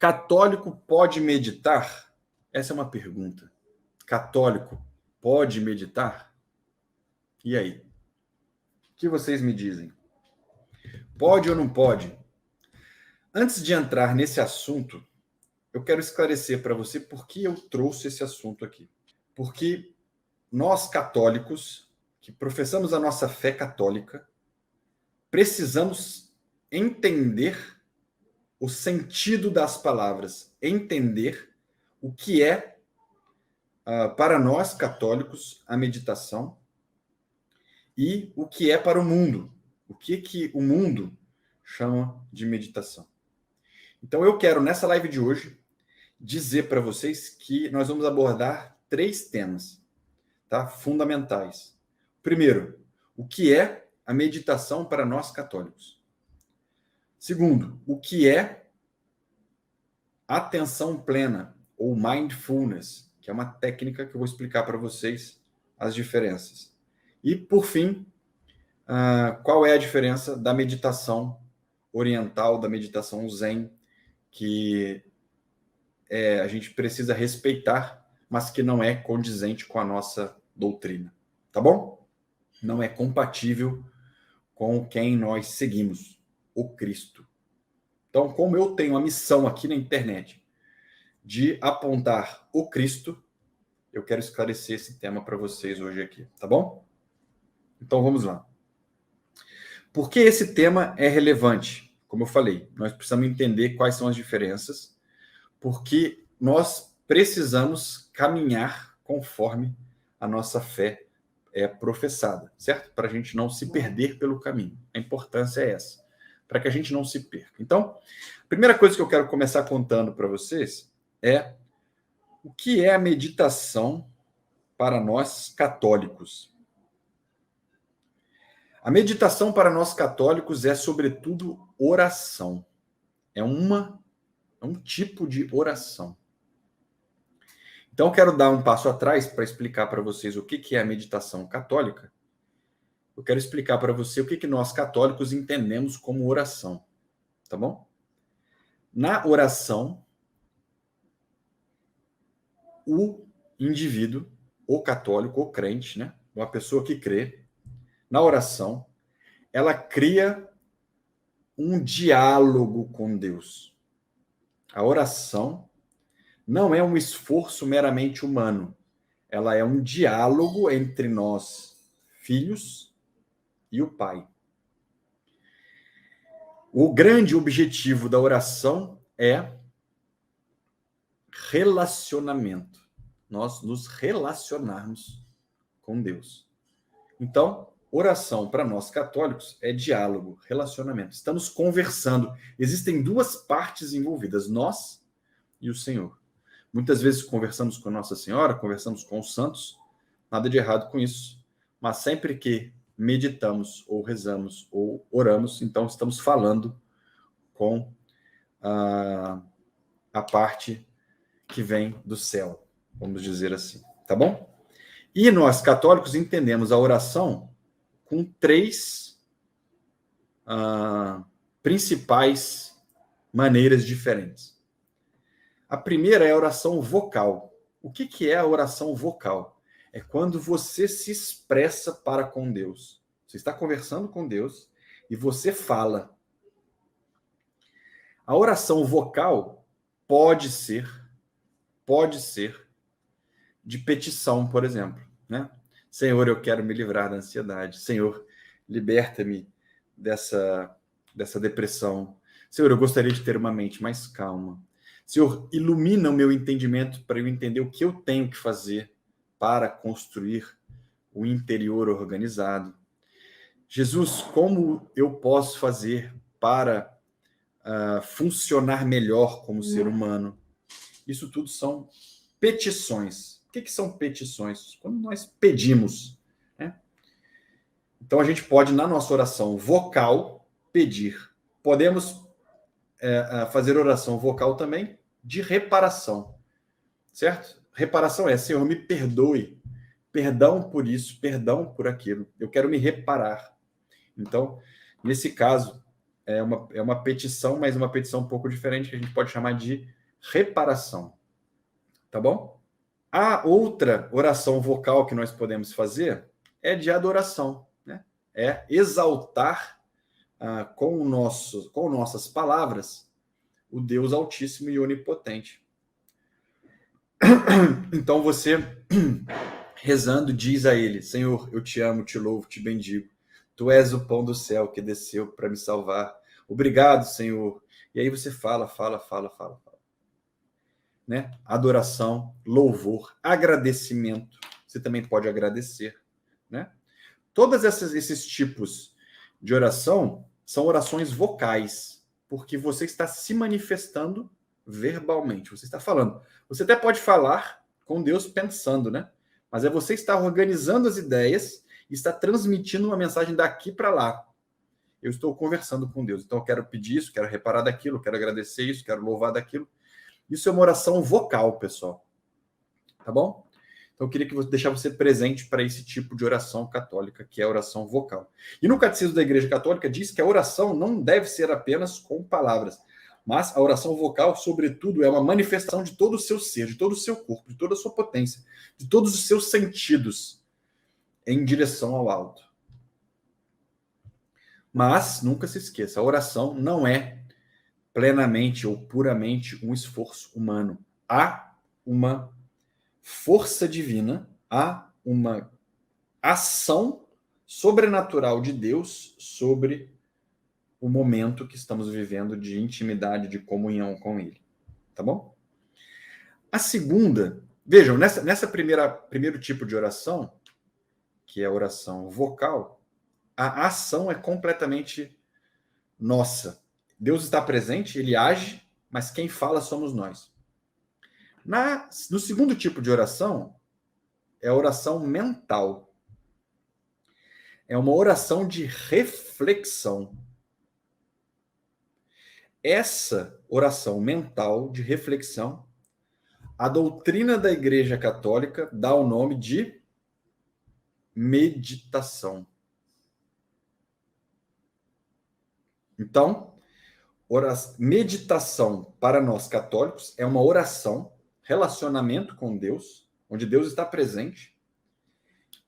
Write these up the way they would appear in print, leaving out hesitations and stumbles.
Católico pode meditar? Essa é uma pergunta. Católico pode meditar? E aí? O que vocês me dizem? Pode ou não pode? Antes de entrar nesse assunto, eu quero esclarecer para você por que eu trouxe esse assunto aqui. Porque nós católicos, que professamos a nossa fé católica, precisamos entender o sentido das palavras, entender o que é, para nós católicos, a meditação e o que é para o mundo. O que o mundo chama de meditação. Então eu quero, nessa live de hoje, dizer para vocês que nós vamos abordar 3 temas, tá? Fundamentais. Primeiro, o que é a meditação para nós católicos? Segundo, o que é atenção plena ou mindfulness, que é uma técnica que eu vou explicar para vocês as diferenças. E, por fim, qual é a diferença da meditação oriental, da meditação zen, que a gente precisa respeitar, mas que não é condizente com a nossa doutrina. Tá bom? Não é compatível com quem nós seguimos, o Cristo. Então, como eu tenho a missão aqui na internet de apontar o Cristo, eu quero esclarecer esse tema para vocês hoje aqui, tá bom? Então, vamos lá. Por que esse tema é relevante? Como eu falei, nós precisamos entender quais são as diferenças, porque nós precisamos caminhar conforme a nossa fé é professada, certo? Para a gente não se perder pelo caminho. A importância é essa, para que a gente não se perca. Então, a primeira coisa que eu quero começar contando para vocês é o que é a meditação para nós católicos. A meditação para nós católicos é, sobretudo, oração. É um tipo de oração. Então, eu quero dar um passo atrás para explicar para vocês o que é a meditação católica. Eu quero explicar para você o que nós católicos entendemos como oração, tá bom? Na oração, o indivíduo, o católico, o crente, né? Uma pessoa que crê, na oração, ela cria um diálogo com Deus. A oração não é um esforço meramente humano. Ela é um diálogo entre nós, filhos, e o Pai. O grande objetivo da oração é relacionamento. Nós nos relacionarmos com Deus. Então, oração para nós católicos é diálogo, relacionamento. Estamos conversando. Existem 2 partes envolvidas, nós e o Senhor. Muitas vezes conversamos com Nossa Senhora, conversamos com os santos, nada de errado com isso. Mas sempre que meditamos, ou rezamos, ou oramos, então estamos falando com a parte que vem do céu, vamos dizer assim, tá bom? E nós, católicos, entendemos a oração com 3 principais maneiras diferentes. A primeira é a oração vocal. O que é a oração vocal? É quando você se expressa para com Deus. Você está conversando com Deus e você fala. A oração vocal pode ser de petição, por exemplo, né? Senhor, eu quero me livrar da ansiedade. Senhor, liberta-me dessa depressão. Senhor, eu gostaria de ter uma mente mais calma. Senhor, ilumina o meu entendimento para eu entender o que eu tenho que fazer para construir o interior organizado. Jesus, como eu posso fazer para funcionar melhor como ser humano? Isso tudo são petições. O que são petições? Quando nós pedimos, né? Então, a gente pode, na nossa oração vocal, pedir. Podemos fazer oração vocal também de reparação, certo? Reparação é, Senhor, me perdoe. Perdão por isso, perdão por aquilo. Eu quero me reparar. Então, nesse caso, é uma petição, mas uma petição um pouco diferente, que a gente pode chamar de reparação. Tá bom? A outra oração vocal que nós podemos fazer é de adoração, né? É exaltar com nossas palavras o Deus Altíssimo e Onipotente. Então você, rezando, diz a ele: Senhor, eu te amo, te louvo, te bendigo. Tu és o pão do céu que desceu para me salvar. Obrigado, Senhor. E aí você fala. Né? Adoração, louvor, agradecimento. Você também pode agradecer, né? Todos esses tipos de oração são orações vocais, porque você está se manifestando verbalmente. Você está falando. Você até pode falar com Deus pensando, né? Mas é você estar organizando as ideias e está transmitindo uma mensagem daqui para lá. Eu estou conversando com Deus. Então eu quero pedir isso, quero reparar daquilo, quero agradecer isso, quero louvar daquilo. Isso é uma oração vocal, pessoal. Tá bom? Então, eu queria deixar você presente para esse tipo de oração católica, que é a oração vocal. E no Catecismo da Igreja Católica diz que a oração não deve ser apenas com palavras, mas a oração vocal, sobretudo, é uma manifestação de todo o seu ser, de todo o seu corpo, de toda a sua potência, de todos os seus sentidos em direção ao alto. Mas, nunca se esqueça, a oração não é plenamente ou puramente um esforço humano. Há uma força divina, há uma ação sobrenatural de Deus sobre o momento que estamos vivendo de intimidade, de comunhão com Ele. Tá bom? A segunda, vejam, nessa primeiro tipo de oração, que é a oração vocal, a ação é completamente nossa. Deus está presente, Ele age, mas quem fala somos nós. No segundo tipo de oração, é a oração mental. É uma oração de reflexão. Essa oração mental de reflexão, a doutrina da Igreja Católica dá o nome de meditação. Então, meditação para nós católicos é uma oração, relacionamento com Deus, onde Deus está presente,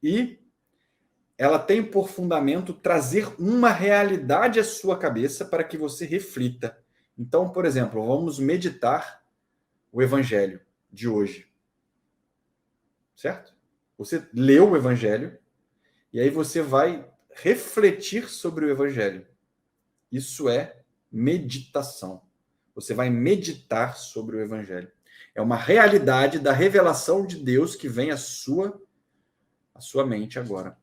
e ela tem por fundamento trazer uma realidade à sua cabeça para que você reflita. Então, por exemplo, vamos meditar o Evangelho de hoje. Certo? Você leu o Evangelho e aí você vai refletir sobre o Evangelho. Isso é meditação. Você vai meditar sobre o Evangelho. É uma realidade da revelação de Deus que vem à sua mente agora.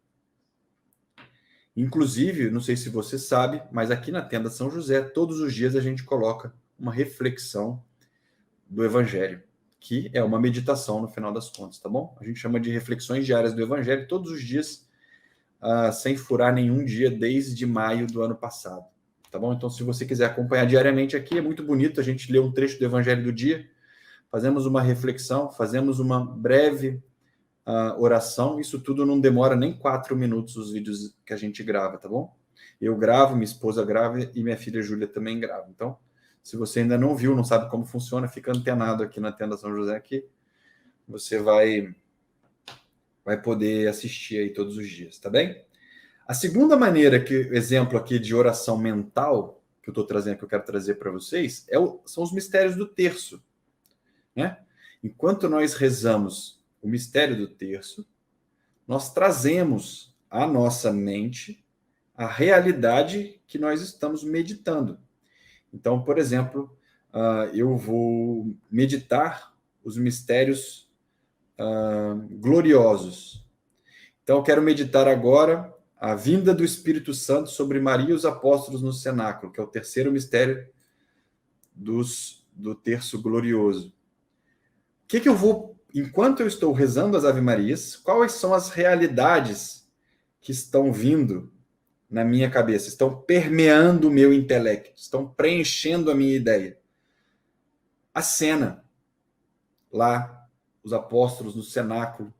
Inclusive, não sei se você sabe, mas aqui na Tenda São José, todos os dias a gente coloca uma reflexão do Evangelho, que é uma meditação no final das contas, tá bom? A gente chama de reflexões diárias do Evangelho todos os dias, sem furar nenhum dia desde maio do ano passado, tá bom? Então, se você quiser acompanhar diariamente aqui, é muito bonito, a gente lê um trecho do Evangelho do dia, fazemos uma reflexão, fazemos uma breve oração, isso tudo não demora nem 4 minutos os vídeos que a gente grava, tá bom? Eu gravo, minha esposa grava e minha filha Júlia também grava. Então, se você ainda não viu, não sabe como funciona, fica antenado aqui na Tenda São José que você vai poder assistir aí todos os dias, tá bem? A segunda maneira, exemplo aqui de oração mental que eu estou trazendo, que eu quero trazer para vocês, são os mistérios do terço, né? Enquanto nós rezamos o mistério do terço, nós trazemos à nossa mente a realidade que nós estamos meditando. Então, por exemplo, eu vou meditar os mistérios gloriosos. Então, eu quero meditar agora a vinda do Espírito Santo sobre Maria e os apóstolos no cenáculo, que é o terceiro mistério do terço glorioso. O que eu vou, enquanto eu estou rezando as Ave-Marias, quais são as realidades que estão vindo na minha cabeça, estão permeando o meu intelecto, estão preenchendo a minha ideia? A cena, lá, os apóstolos no cenáculo,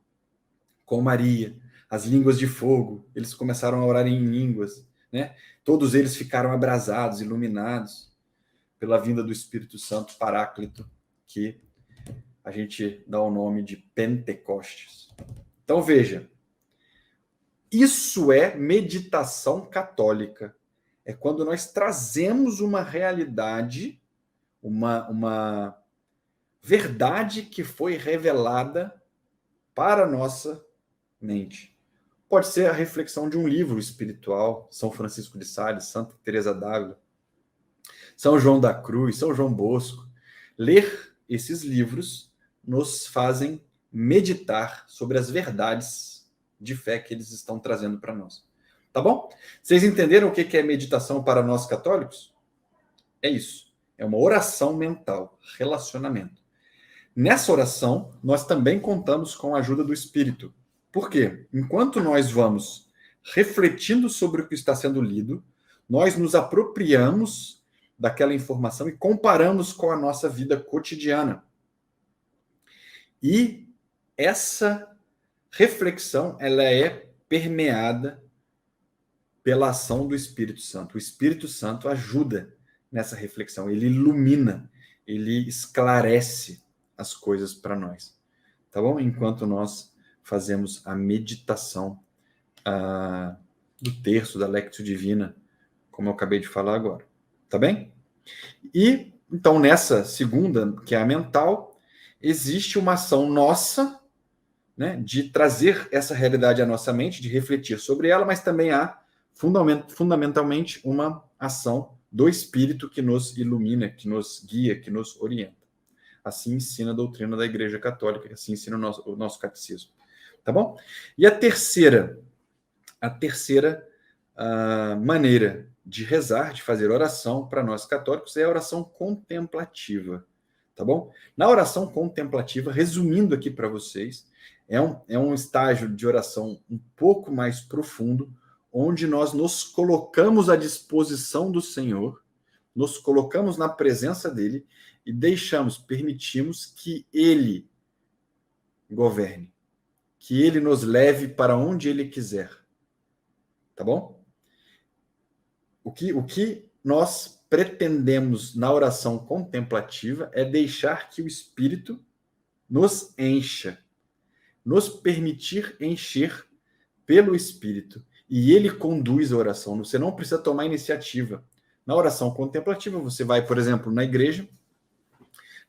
com Maria, as línguas de fogo, eles começaram a orar em línguas, né? Todos eles ficaram abrasados, iluminados pela vinda do Espírito Santo Paráclito, que a gente dá o nome de Pentecostes. Então veja, isso é meditação católica. É quando nós trazemos uma realidade, uma verdade que foi revelada para a nossa mente. Pode ser a reflexão de um livro espiritual, São Francisco de Sales, Santa Teresa d'Ávila, São João da Cruz, São João Bosco. Ler esses livros nos fazem meditar sobre as verdades de fé que eles estão trazendo para nós. Tá bom? Vocês entenderam o que é meditação para nós católicos? É isso. É uma oração mental, relacionamento. Nessa oração, nós também contamos com a ajuda do Espírito. Por quê? Enquanto nós vamos refletindo sobre o que está sendo lido, nós nos apropriamos daquela informação e comparamos com a nossa vida cotidiana. E essa reflexão, ela é permeada pela ação do Espírito Santo. O Espírito Santo ajuda nessa reflexão, ele ilumina, ele esclarece as coisas para nós, tá bom? Enquanto nós fazemos a meditação do terço, da Lectio Divina, como eu acabei de falar agora, tá bem? E, então, nessa segunda, que é a mental, existe uma ação nossa, né, de trazer essa realidade à nossa mente, de refletir sobre ela, mas também há, fundamentalmente, uma ação do Espírito que nos ilumina, que nos guia, que nos orienta. Assim ensina a doutrina da Igreja Católica, assim ensina o nosso catecismo. Tá bom? E a terceira maneira de rezar, de fazer oração para nós católicos é a oração contemplativa. Tá bom? Na oração contemplativa, resumindo aqui para vocês, é um estágio de oração um pouco mais profundo, onde nós nos colocamos à disposição do Senhor, nos colocamos na presença dele e permitimos que ele governe, que ele nos leve para onde ele quiser. Tá bom? O que nós pretendemos na oração contemplativa é deixar que o Espírito nos encha, nos permitir encher pelo Espírito. E ele conduz a oração. Você não precisa tomar iniciativa. Na oração contemplativa, você vai, por exemplo, na igreja,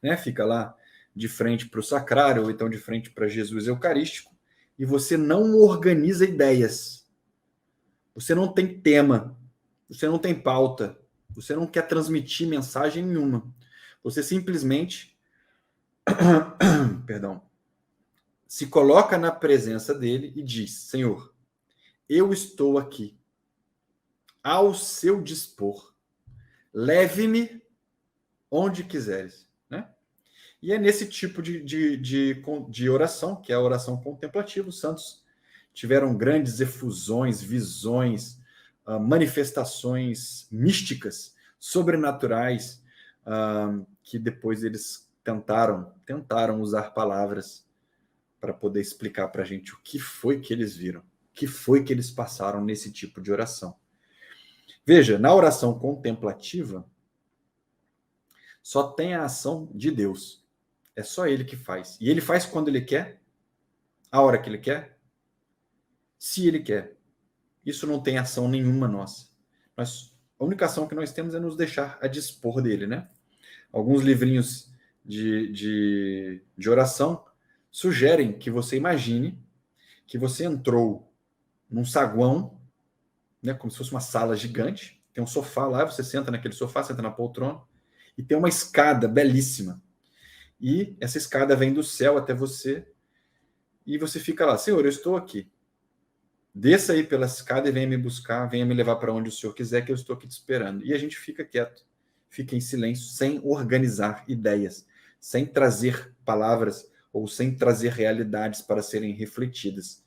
né, fica lá de frente para o sacrário, ou então de frente para Jesus Eucarístico, e você não organiza ideias. Você não tem tema, você não tem pauta, você não quer transmitir mensagem nenhuma. Você simplesmente se coloca na presença dele e diz: Senhor, eu estou aqui, ao seu dispor. Leve-me onde quiseres. Né? E é nesse tipo de oração, que é a oração contemplativa, os santos tiveram grandes efusões, visões, manifestações místicas, sobrenaturais, que depois eles tentaram usar palavras para poder explicar para a gente o que foi que eles viram, o que foi que eles passaram nesse tipo de oração. Veja, na oração contemplativa, só tem a ação de Deus. É só ele que faz. E ele faz quando ele quer, a hora que ele quer, se ele quer. Isso não tem ação nenhuma nossa. A única ação que nós temos é nos deixar a dispor dele, né? Alguns livrinhos de oração sugerem que você imagine que você entrou num saguão, né, como se fosse uma sala gigante, tem um sofá lá, você senta naquele sofá, senta na poltrona, e tem uma escada belíssima. E essa escada vem do céu até você, e você fica lá: Senhor, eu estou aqui. Desça aí pela escada e venha me buscar, venha me levar para onde o Senhor quiser, que eu estou aqui te esperando. E a gente fica quieto, fica em silêncio, sem organizar ideias, sem trazer palavras ou sem trazer realidades para serem refletidas.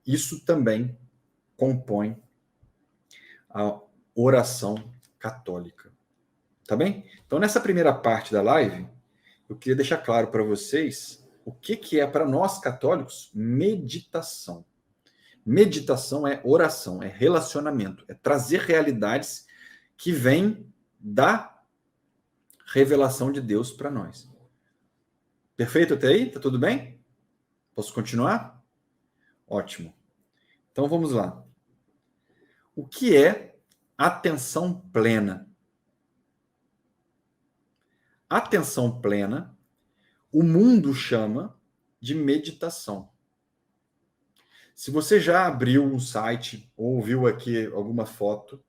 Isso também compõe a oração católica. Tá bem? Então, nessa primeira parte da live, eu queria deixar claro para vocês o que é para nós católicos meditação. Meditação é oração, é relacionamento, é trazer realidades que vêm da revelação de Deus para nós. Perfeito até aí? Tá tudo bem? Posso continuar? Ótimo. Então vamos lá. O que é atenção plena? Atenção plena, o mundo chama de meditação. Se você já abriu um site ou viu aqui alguma foto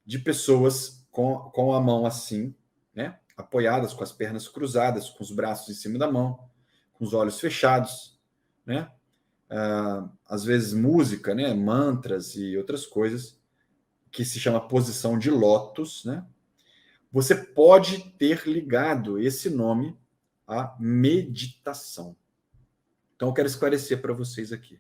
de pessoas com a mão assim, né, apoiadas, com as pernas cruzadas, com os braços em cima da mão, com os olhos fechados, né? Às vezes música, né, mantras e outras coisas, que se chama posição de lótus, né? Você pode ter ligado esse nome à meditação. Então, eu quero esclarecer para vocês aqui.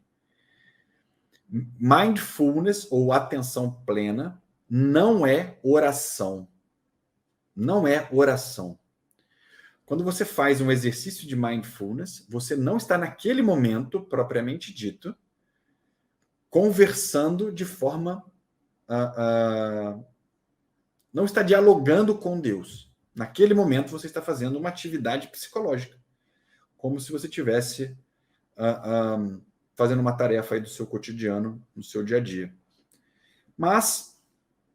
Mindfulness, ou atenção plena, não é oração. Não é oração. Quando você faz um exercício de mindfulness, você não está naquele momento, propriamente dito, conversando de forma... não está dialogando com Deus. Naquele momento, você está fazendo uma atividade psicológica, como se você estivesse fazendo uma tarefa aí do seu cotidiano, no seu dia a dia. Mas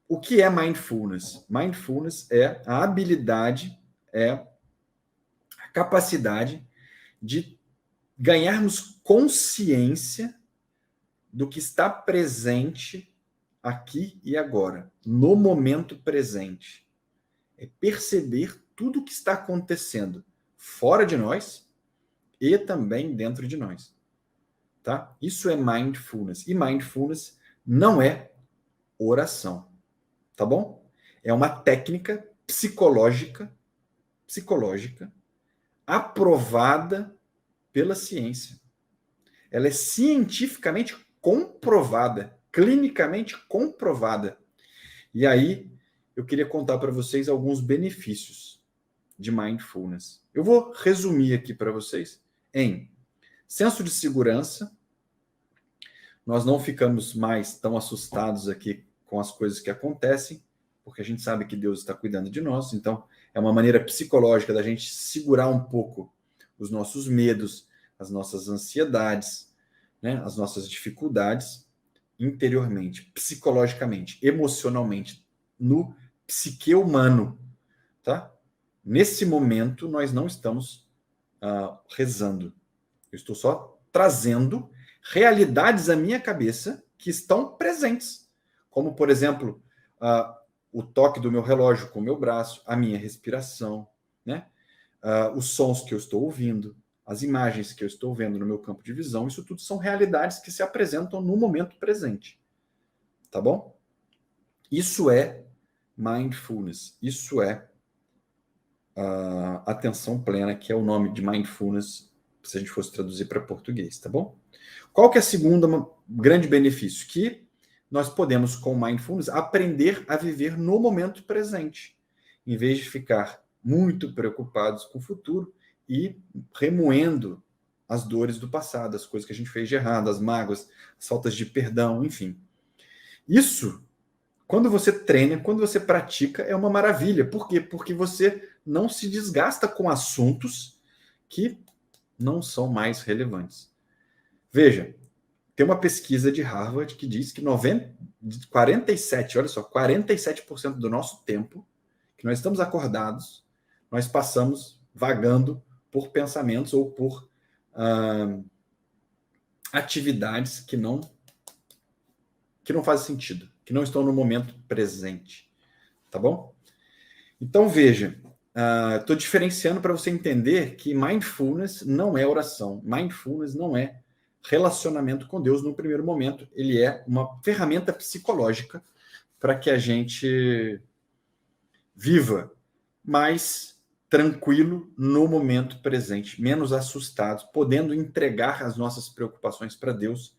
o que é mindfulness? Mindfulness é a habilidade, é a capacidade de ganharmos consciência do que está presente aqui e agora, no momento presente. É perceber tudo o que está acontecendo fora de nós e também dentro de nós. Tá? Isso é mindfulness. E mindfulness não é oração. Tá bom? É uma técnica psicológica aprovada pela ciência. Ela é cientificamente comprovada, clinicamente comprovada. E aí, eu queria contar para vocês alguns benefícios de mindfulness. Eu vou resumir aqui para vocês em senso de segurança. Nós não ficamos mais tão assustados aqui com as coisas que acontecem, porque a gente sabe que Deus está cuidando de nós. Então, é uma maneira psicológica da gente segurar um pouco os nossos medos, as nossas ansiedades, né, as nossas dificuldades interiormente, psicologicamente, emocionalmente, no psique humano, tá? Nesse momento, nós não estamos rezando. Eu estou só trazendo realidades à minha cabeça que estão presentes. Como, por exemplo, o toque do meu relógio com o meu braço, a minha respiração, né? Os sons que eu estou ouvindo, as imagens que eu estou vendo no meu campo de visão, isso tudo são realidades que se apresentam no momento presente. Tá bom? Isso é mindfulness. Isso é atenção plena, que é o nome de mindfulness, se a gente fosse traduzir para português, tá bom? Qual que é a segunda grande benefício? Que nós podemos, com mindfulness, aprender a viver no momento presente, em vez de ficar muito preocupados com o futuro e remoendo as dores do passado, as coisas que a gente fez de errado, as mágoas, as faltas de perdão, enfim. Isso, quando você treina, quando você pratica, é uma maravilha. Por quê? Porque você não se desgasta com assuntos que não são mais relevantes. Veja, tem uma pesquisa de Harvard que diz que 47% do nosso tempo, que nós estamos acordados, nós passamos vagando por pensamentos ou por atividades que não fazem sentido, que não estão no momento presente. Tá bom? Então, veja, estou diferenciando para você entender que mindfulness não é oração. Mindfulness não é relacionamento com Deus no primeiro momento. Ele é uma ferramenta psicológica para que a gente viva mais tranquilo no momento presente, menos assustado, podendo entregar as nossas preocupações para Deus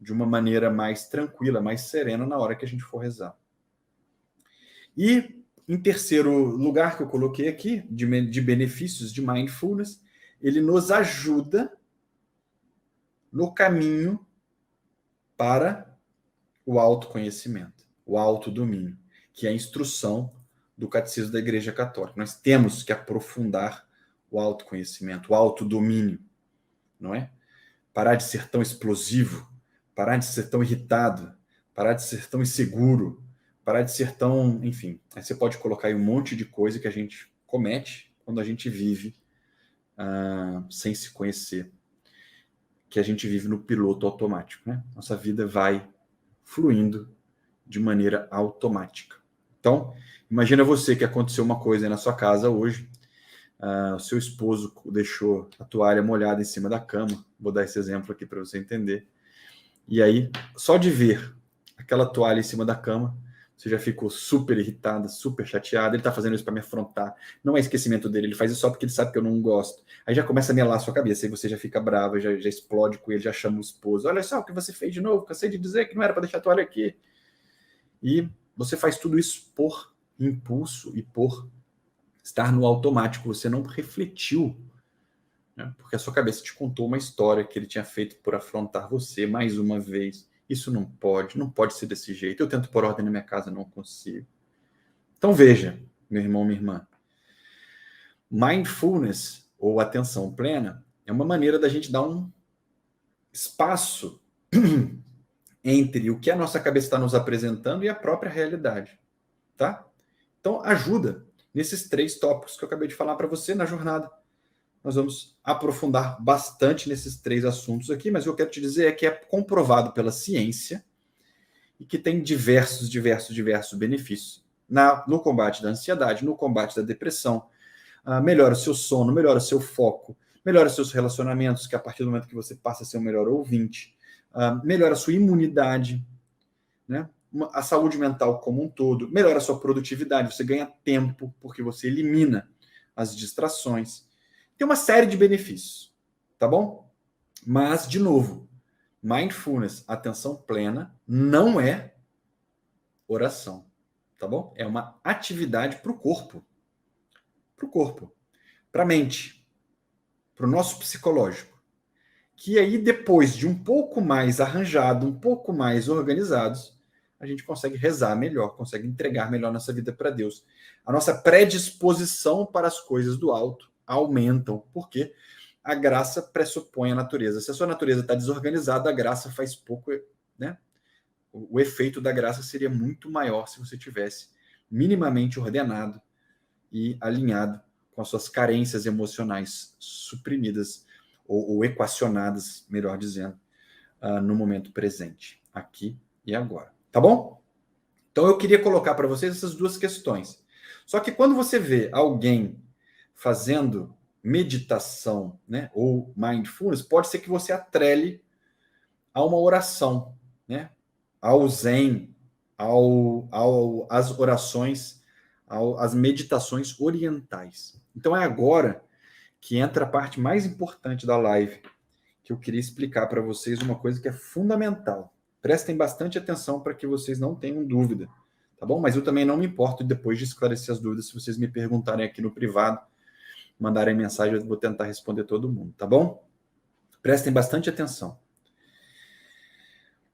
de uma maneira mais tranquila, mais serena na hora que a gente for rezar. E, em terceiro lugar que eu coloquei aqui, de benefícios de mindfulness, ele nos ajuda no caminho para o autoconhecimento, o autodomínio, que é a instrução do Catecismo da Igreja Católica. Nós temos que aprofundar o autoconhecimento, o autodomínio, não é? Parar de ser tão explosivo, parar de ser tão irritado, parar de ser tão inseguro, parar de ser tão, enfim, aí você pode colocar aí um monte de coisa que a gente comete quando a gente vive sem se conhecer, que a gente vive no piloto automático, né? Nossa vida vai fluindo de maneira automática. Então, imagina você que aconteceu uma coisa aí na sua casa hoje, o seu esposo deixou a toalha molhada em cima da cama, vou dar esse exemplo aqui para você entender, e aí, só de ver aquela toalha em cima da cama, você já ficou super irritada, super chateada, ele tá fazendo isso para me afrontar, não é esquecimento dele, ele faz isso só porque ele sabe que eu não gosto. Aí já começa a melar a sua cabeça, aí você já fica brava, já explode com ele, já chama o esposo, olha só o que você fez de novo, cansei de dizer que não era para deixar a toalha aqui. E você faz tudo isso por impulso e por estar no automático, você não refletiu, né? Porque a sua cabeça te contou uma história que ele tinha feito por afrontar você mais uma vez. Isso não pode ser desse jeito. Eu tento pôr ordem na minha casa, não consigo. Então veja, meu irmão, minha irmã, mindfulness, ou atenção plena, é uma maneira da gente dar um espaço entre o que a nossa cabeça está nos apresentando e a própria realidade, tá? Então ajuda nesses 3 tópicos que eu acabei de falar para você na jornada. Nós vamos aprofundar bastante nesses 3 assuntos aqui, mas o que eu quero te dizer é que é comprovado pela ciência e que tem diversos benefícios no combate da ansiedade, no combate da depressão. Melhora o seu sono, melhora o seu foco, melhora os seus relacionamentos, que a partir do momento que você passa a ser um melhor ouvinte, melhora a sua imunidade, né? A saúde mental como um todo, melhora a sua produtividade, você ganha tempo, porque você elimina as distrações. Tem uma série de benefícios, tá bom? Mas, de novo, mindfulness, atenção plena, não é oração, tá bom? É uma atividade para o corpo. Para o corpo. Para a mente. Para o nosso psicológico. Que aí, depois de um pouco mais arranjado, um pouco mais organizados, a gente consegue rezar melhor, consegue entregar melhor nossa vida para Deus. A nossa predisposição para as coisas do alto aumentam. Por quê? A graça pressupõe a natureza. Se a sua natureza está desorganizada, a graça faz pouco, né? O efeito da graça seria muito maior se você tivesse minimamente ordenado e alinhado com as suas carências emocionais suprimidas ou equacionadas, melhor dizendo, no momento presente, aqui e agora. Tá bom? Então eu queria colocar para vocês essas 2 questões. Só que quando você vê alguém fazendo meditação, né, ou mindfulness, pode ser que você atrele a uma oração, né, ao zen, às orações, às meditações orientais. Então é agora que entra a parte mais importante da live, que eu queria explicar para vocês uma coisa que é fundamental. Prestem bastante atenção para que vocês não tenham dúvida, tá bom? Mas eu também não me importo depois de esclarecer as dúvidas, se vocês me perguntarem aqui no privado, mandarem mensagem, eu vou tentar responder todo mundo, tá bom? Prestem bastante atenção.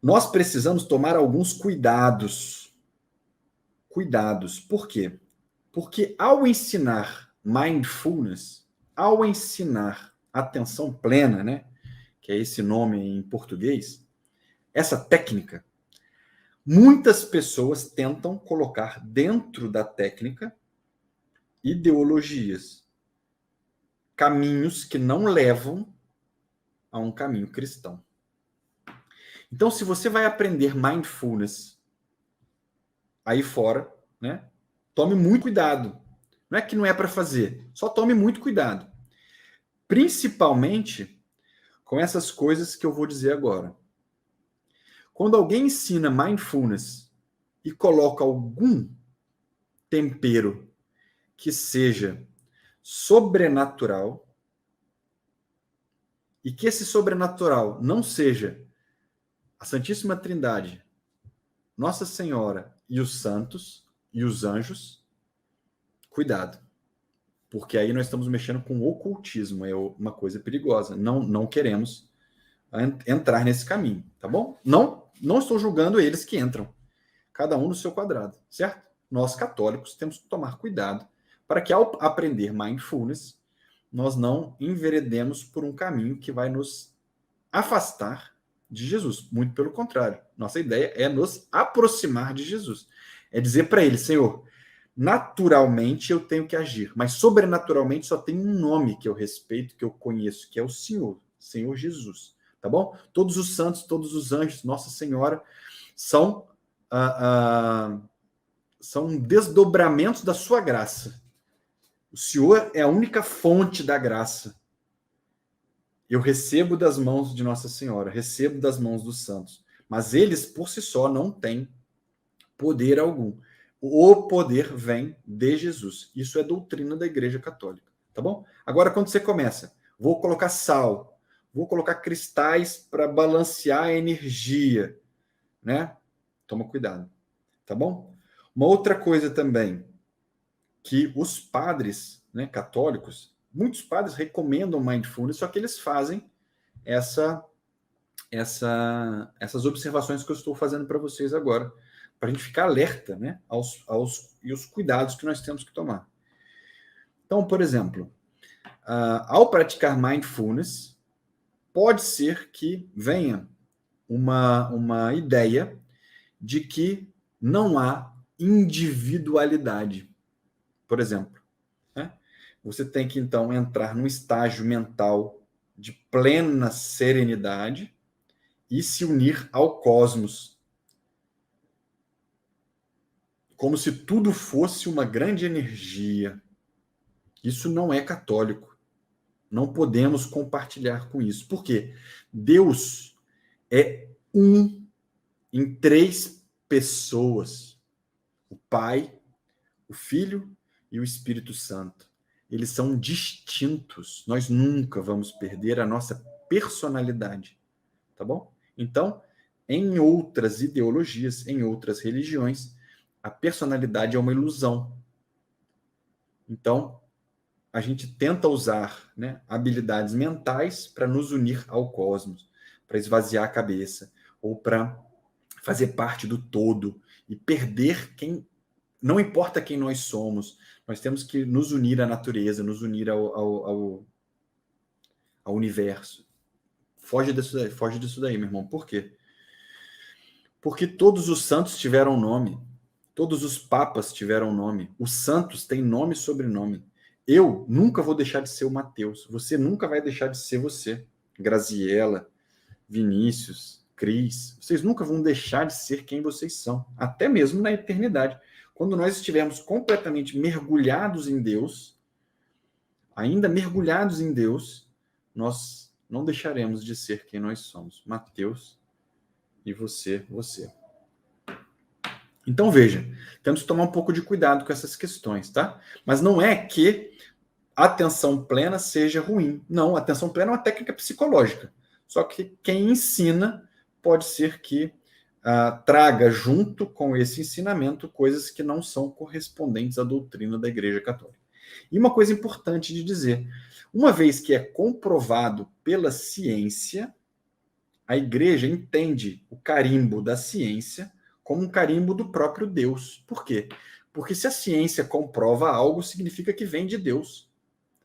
Nós precisamos tomar alguns cuidados. Cuidados. Por quê? Porque ao ensinar mindfulness, ao ensinar atenção plena, né, que é esse nome em português, essa técnica, muitas pessoas tentam colocar dentro da técnica ideologias, caminhos que não levam a um caminho cristão. Então, se você vai aprender mindfulness aí fora, né, tome muito cuidado. Não é que não é para fazer, só tome muito cuidado. Principalmente com essas coisas que eu vou dizer agora. Quando alguém ensina mindfulness e coloca algum tempero que seja sobrenatural, e que esse sobrenatural não seja a Santíssima Trindade, Nossa Senhora e os santos e os anjos, cuidado. Porque aí nós estamos mexendo com o ocultismo, é uma coisa perigosa. Não queremos entrar nesse caminho, tá bom? Não estou julgando eles que entram, cada um no seu quadrado, certo? Nós católicos temos que tomar cuidado para que ao aprender mindfulness, nós não enveredemos por um caminho que vai nos afastar de Jesus. Muito pelo contrário. Nossa ideia é nos aproximar de Jesus. É dizer para ele, Senhor, naturalmente eu tenho que agir, mas sobrenaturalmente só tem um nome que eu respeito, que eu conheço, que é o Senhor, Senhor Jesus. Tá bom? Todos os santos, todos os anjos, Nossa Senhora, são, são desdobramentos da sua graça. O Senhor é a única fonte da graça. Eu recebo das mãos de Nossa Senhora, recebo das mãos dos santos. Mas eles, por si só, não têm poder algum. O poder vem de Jesus. Isso é doutrina da Igreja Católica. Tá bom? Agora, quando você começa, vou colocar sal, vou colocar cristais para balancear a energia, né? Toma cuidado. Tá bom? Uma outra coisa também, que os padres, né, católicos, muitos padres recomendam mindfulness, só que eles fazem essas observações que eu estou fazendo para vocês agora, para a gente ficar alerta, né, e os cuidados que nós temos que tomar. Então, por exemplo, ao praticar mindfulness, pode ser que venha uma ideia de que não há individualidade. Por exemplo, né? Você tem que, então, entrar num estágio mental de plena serenidade e se unir ao cosmos. Como se tudo fosse uma grande energia. Isso não é católico. Não podemos compartilhar com isso. Por quê? Deus é um em 3 pessoas. O Pai, o Filho e o Espírito Santo. Eles são distintos. Nós nunca vamos perder a nossa personalidade. Tá bom? Então, em outras ideologias, em outras religiões, a personalidade é uma ilusão. Então, a gente tenta usar, né, habilidades mentais para nos unir ao cosmos, para esvaziar a cabeça, ou para fazer parte do todo e perder quem. Não importa quem nós somos, nós temos que nos unir à natureza, nos unir ao universo. Foge disso daí, meu irmão. Por quê? Porque todos os santos tiveram nome, todos os papas tiveram nome, os santos têm nome e sobrenome. Eu nunca vou deixar de ser o Mateus, você nunca vai deixar de ser você. Graziela, Vinícius, Cris, vocês nunca vão deixar de ser quem vocês são, até mesmo na eternidade. Quando nós estivermos completamente mergulhados em Deus, ainda mergulhados em Deus, nós não deixaremos de ser quem nós somos. Mateus e você. Então, veja, temos que tomar um pouco de cuidado com essas questões, tá? Mas não é que a atenção plena seja ruim. Não, a atenção plena é uma técnica psicológica. Só que quem ensina pode ser que traga junto com esse ensinamento coisas que não são correspondentes à doutrina da Igreja Católica. E uma coisa importante de dizer, uma vez que é comprovado pela ciência, a Igreja entende o carimbo da ciência como um carimbo do próprio Deus. Por quê? Porque se a ciência comprova algo, significa que vem de Deus.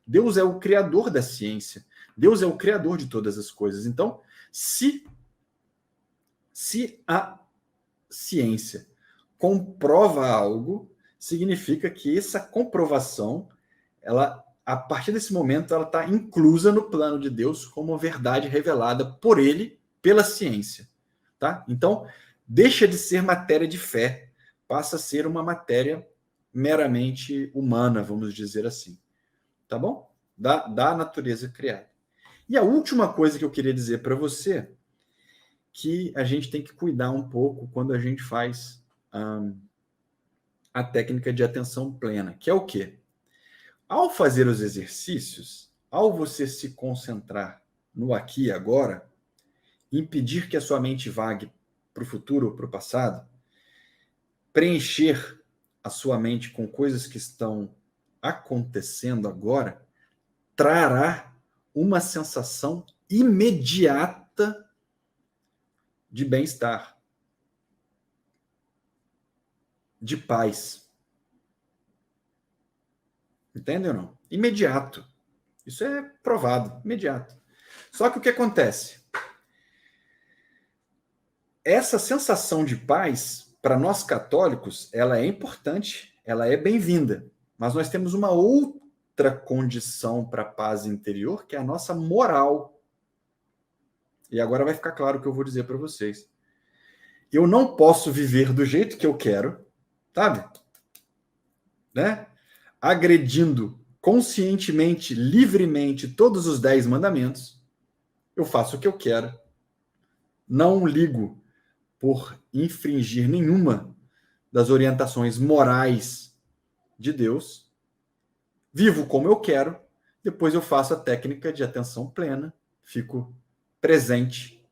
Deus é o criador da ciência. Deus é o criador de todas as coisas. Então, se a ciência comprova algo, significa que essa comprovação, ela, a partir desse momento, ela está inclusa no plano de Deus como verdade revelada por ele, pela ciência. Tá? Então, deixa de ser matéria de fé, passa a ser uma matéria meramente humana, vamos dizer assim. Tá bom? Da natureza criada. E a última coisa que eu queria dizer para você, que a gente tem que cuidar um pouco quando a gente faz a técnica de atenção plena, que é o quê? Ao fazer os exercícios, ao você se concentrar no aqui e agora, impedir que a sua mente vague para o futuro ou para o passado, preencher a sua mente com coisas que estão acontecendo agora, trará uma sensação imediata imediata de bem-estar, de paz. Entende ou não? Imediato. Isso é provado, imediato. Só que o que acontece? Essa sensação de paz, para nós católicos, ela é importante, ela é bem-vinda. Mas nós temos uma outra condição para a paz interior, que é a nossa moral. E agora vai ficar claro o que eu vou dizer para vocês. Eu não posso viver do jeito que eu quero, sabe? Né? Agredindo conscientemente, livremente, todos os 10 mandamentos. Eu faço o que eu quero. Não ligo por infringir nenhuma das orientações morais de Deus. Vivo como eu quero. Depois eu faço a técnica de atenção plena. Fico presente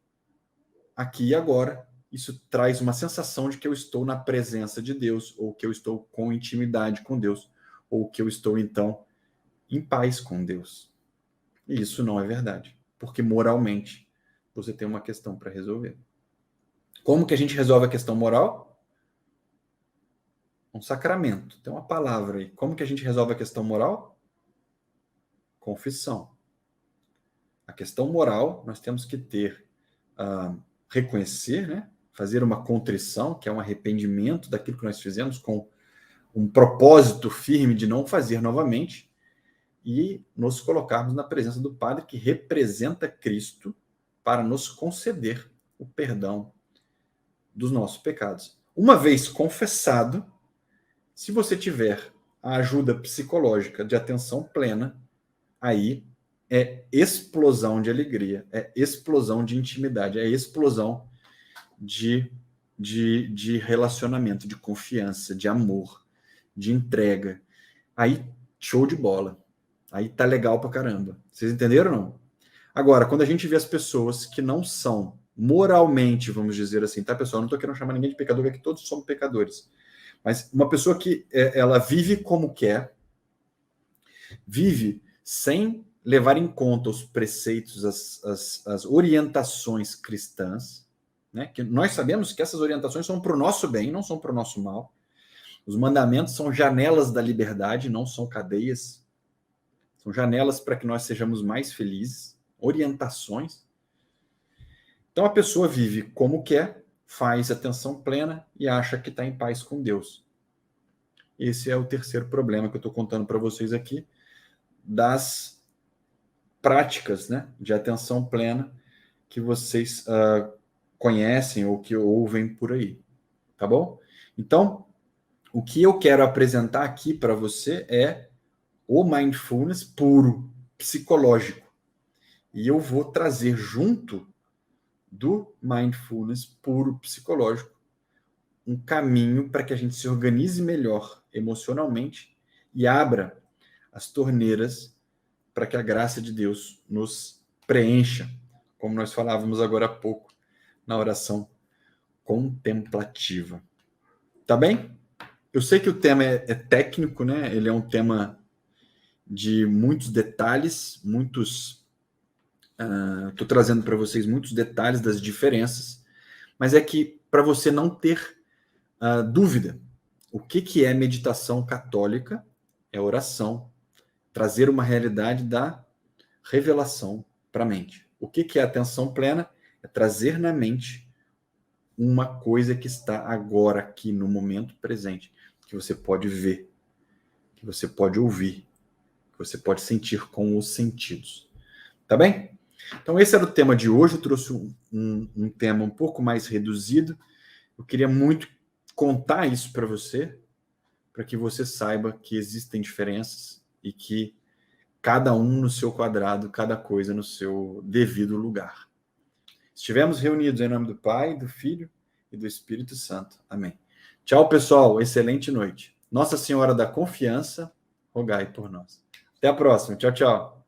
aqui e agora. Isso traz uma sensação de que eu estou na presença de Deus, ou que eu estou com intimidade com Deus, ou que eu estou, então, em paz com Deus. E isso não é verdade, porque moralmente você tem uma questão para resolver. Como que a gente resolve a questão moral? Um sacramento, tem uma palavra aí. Como que a gente resolve a questão moral? Confissão. A questão moral, nós temos que ter, reconhecer, né? Fazer uma contrição, que é um arrependimento daquilo que nós fizemos, com um propósito firme de não fazer novamente, e nos colocarmos na presença do Padre, que representa Cristo, para nos conceder o perdão dos nossos pecados. Uma vez confessado, se você tiver a ajuda psicológica de atenção plena, aí é explosão de alegria, é explosão de intimidade, é explosão de relacionamento, de confiança, de amor, de entrega. Aí, show de bola. Aí tá legal pra caramba. Vocês entenderam ou não? Agora, quando a gente vê as pessoas que não são moralmente, vamos dizer assim, tá, pessoal? Não tô querendo chamar ninguém de pecador, é que todos somos pecadores. Mas uma pessoa que ela vive como quer, vive sem levar em conta os preceitos, as orientações cristãs, né? Que nós sabemos que essas orientações são para o nosso bem, não são para o nosso mal. Os mandamentos são janelas da liberdade, não são cadeias. São janelas para que nós sejamos mais felizes, orientações. Então a pessoa vive como quer, faz atenção plena e acha que está em paz com Deus. Esse é o terceiro problema que eu estou contando para vocês aqui, das práticas, né, de atenção plena que vocês conhecem ou que ouvem por aí. Tá bom? Então, o que eu quero apresentar aqui para você é o mindfulness puro, psicológico. E eu vou trazer junto do mindfulness puro, psicológico, um caminho para que a gente se organize melhor emocionalmente e abra as torneiras para que a graça de Deus nos preencha, como nós falávamos agora há pouco na oração contemplativa. Tá bem? Eu sei que o tema é técnico, né? Ele é um tema de muitos detalhes, estou trazendo para vocês muitos detalhes das diferenças, mas é que para você não ter dúvida, o que é meditação católica? É oração, trazer uma realidade da revelação para a mente. O que é atenção plena? É trazer na mente uma coisa que está agora aqui no momento presente, que você pode ver, que você pode ouvir, que você pode sentir com os sentidos. Tá bem? Então esse era o tema de hoje. Eu trouxe um tema um pouco mais reduzido. Eu queria muito contar isso para você, para que você saiba que existem diferenças e que cada um no seu quadrado, cada coisa no seu devido lugar. Estivemos reunidos em nome do Pai, do Filho e do Espírito Santo. Amém. Tchau, pessoal. Excelente noite. Nossa Senhora da Confiança, rogai por nós. Até a próxima. Tchau, tchau.